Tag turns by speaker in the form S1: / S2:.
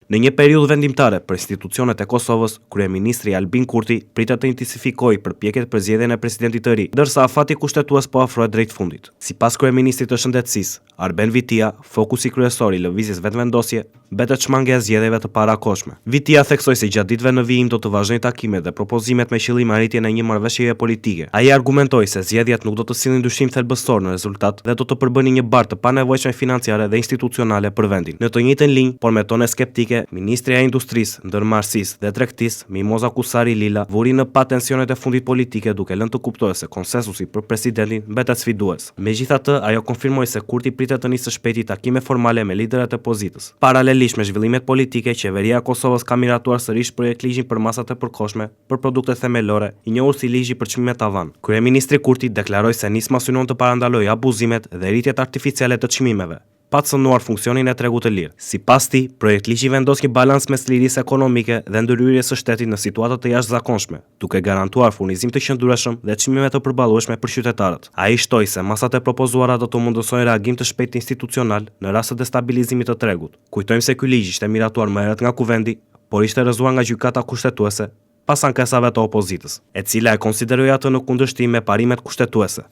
S1: Në një periudhë vendimtare për institucionet e Kosovës, kryeministri Albin Kurti pritet të intensifikojë përpjekjet për zgjedhjen e presidentit të ri, ndërsa afati kushtetues po afrohet drejt fundit. Sipas kryeministrit të shëndetësisë, Arben Vitia, fokusi kryesor i lëvizjes vetëvendosje betet shmangja e zgjedhjeve të parakohshme. Vitia theksoi se gjatë ditëve në vijim do të vazhdojnë takimet dhe propozimet me qëllim arritjen e një marrëveshjeje politike. Ai argumentoi se zgjedhjet nuk do të sillin ndryshim thelbësor në rezultat dhe do të përbënin një barë të panevojshme financiare dhe institucionale për vendin. Në të njëjtën linjë, por me tone skeptike, Ministria e Industrisë, Ndërmarrësisë dhe Tregtisë, Mimoza Kusari Lila, vuri në pa tensionet e fundit politike duke lënë të kuptojë se konsensusi për presidentin mbetet sfidues. Megjithatë, ajo konfirmoi se Kurti pritet të nisë së shpejti takime formale me liderët e opozitës. Paralelisht me zhvillimet politike, qeveria e Kosovës ka miratuar sërish projekt ligjin për masat e përkohshme për produkte themelore, i njohur si ligji për çmimet tavan. Kryeministri Kurti deklaroi se nisma synon të parandalojë abuzimet dhe rritjet artificiale të çmimeve, pa të cënuar funksionin e tregut të lirë. Sipas tij, projekt ligji vendos një balans mes lirisë ekonomike dhe ndërhyrjes së shtetit në situata të jashtëzakonshme, duke garantuar furnizim të qëndrueshëm dhe çmime të përballueshme për qytetarët. Ai shtoi se masat e propozuara do të mundësojnë reagim të shpejtë institucional në rast të destabilizimit të tregut. Kujtojmë se ky ligj ishte miratuar më herët nga Kuvendi, por ishte rrëzuar nga gjykata kushtetuese pas ankesave të opozitës, e cila e konsideroi atë në kundërshtim me parimet kushtetuese.